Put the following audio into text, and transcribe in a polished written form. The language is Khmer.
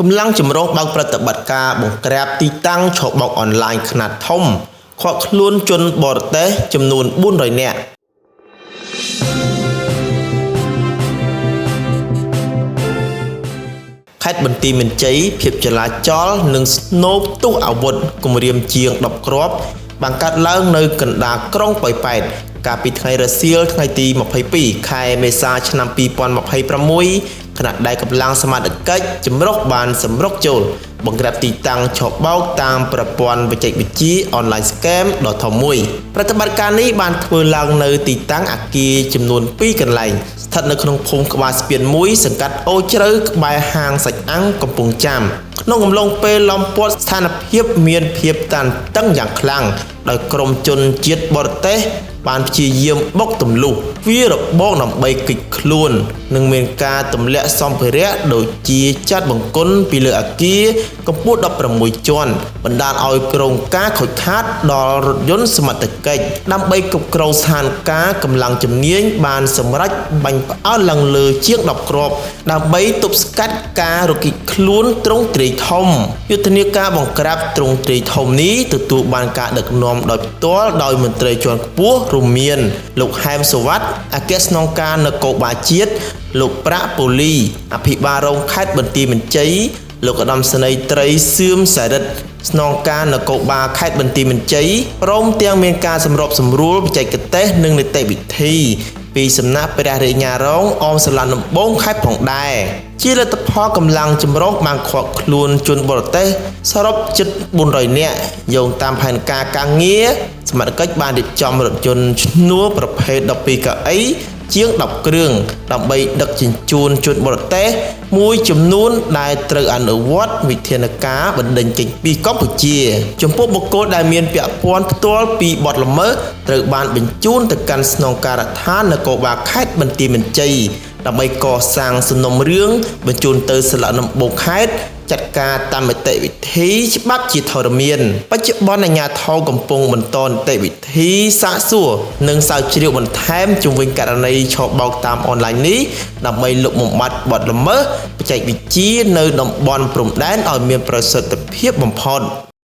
កម្លាំងចម្រុះបើកប្រតិបត្តិការបង្ក្រាបទីតាំងឆបោកអនឡាញខ្នាតធំឃាត់ខ្លួនជនបរទេសចំនួន400នាក់ខេត្តបន្ទាយមានជ័យភាពចលាចលនិងស្នូបទុះអាវុធគម្រាមជាង10គ្រាប់បានកាត់ឡើងនៅកណ្ដាលក្រុងប៉ោយប៉ែតកាលពីថ្ងៃរសៀលថ្ងៃទី22ខែមេសាឆ្នាំ2026ខណៈដែលកម្លាំងសមត្ថកិច្ចចម្រុះបានសម្រុកចូលបង្ក្រាបទីតាំងឆបោកតាមប្រព័ន្ធបច្ចេកវិទ្យា Online Scam ដ៏ធំមួយប្រតិបត្តិការនេះបានធ្វើឡើងនៅទីតាំងអគារចំនួន2កន្លែងស្ថិតនៅក្នុងភូមិក្បាលស្ពាន1សង្កាត់អូជ្រៅក្បែរហាងសាច់អាំងកំពង់ចាមក្នុងអំឡុងពេលឡោមព័ទ្ធស្ថានភាពមានភាពតានតឹងយ៉ាងខ្លាំងដោយក្រុមជនជាតិបរទេសបានព្យាយាមបុកទម្លុះវារបងដើម្បីគេចខ្លួននិងមានការទម្លាក់សម្ភារៈដូចជាចាត់បង្គន់ពីលើអគារកម្ពស់16ជាន់បណ្ដាលឲ្យក្រុងការខូចខាតដល់រថយន្តសមត្ថកិច្ចដើម្បីគ្រប់គ្រងស្ថានភាពកម្លាំងជំនាញបានសម្រេចបាញ់ផ្អើលឡើងលើជាង10គ្រាប់ដើម្បីទប់ស្កាត់ការរកគេចខ្លួនទ្រង់ទ្រាយធំយុទ្ធនាការបង្ក្រាបទ្រង់ទ្រាយធំនេះទទួលបានការដឹកនាំដោយផ្ទាល់ដោយមន្ត្រីជាន់ខ្ពស់រួមមានលោកហែមសុវត្ថិអគ្គស្នងការនគរបាលជាតិលោកប្រាក់ពូលីអភិបាលរងខេត្តបន្ទាយមានជ័យលោកឧត្តមសេនីយ៍ត្រីសឿមសារិទ្ធស្នងការនគរបាលខេត្តបន្ទាយមានជ័យព្រមទាំងមានការសម្របសម្រួលបច្ចេកទេសនិងនីតិវិធីពីសំណាក់ព្រះរាជអាជ្ញារងអមសាលាដំបងខេត្តផងដែរជាលទ្ធផលកម្លាំងចម្រុះបានឃាត់ខ្លួនជនបរទេសសរុបជិត400នាក់យោងតាមផែនការការងារសមត្ថកិច្ចបានរៀបចំរថយន្តឈ្នួលប្រភេទ12កៅអីជាង10គ្រឿងដើម្បីដឹកជញ្ជូនជនបរទេសមួយចំនួនដែលត្រូវអនុវត្តវិធានការបណ្តេញចេញពីកម្ពុជាចំពោះបុគ្គលដែលមានពាក់ព័ន្ធផ្ទាល់ពីបទល្មើសត្រូវបានបញ្ជូនទៅកាន់ស្នងការដ្ឋាននគរបាលខេត្តបន្ទាយមានជ័យដើម្បីកសាងសំណុំរឿងបញ្ជូនទៅសាលាដំបងខេត្តចាត់ការតាមនីតិវិធីច្បាប់ជាធរមានបច្ចុប្បន្នអាជ្ញាធរកំពុងបន្តនីតិវិធីសាកសួរនិងស្រាវជ្រាវបន្ថែមជុំវិញករណីឆបោកតាមអនឡាញនេះដើម្បីលុបបំបាត់បទល្មើសបច្ចេកវិទ្យានៅតំបន់ព្រំដែនឲ្យមានប្រសិទ្ធភាពបំផុត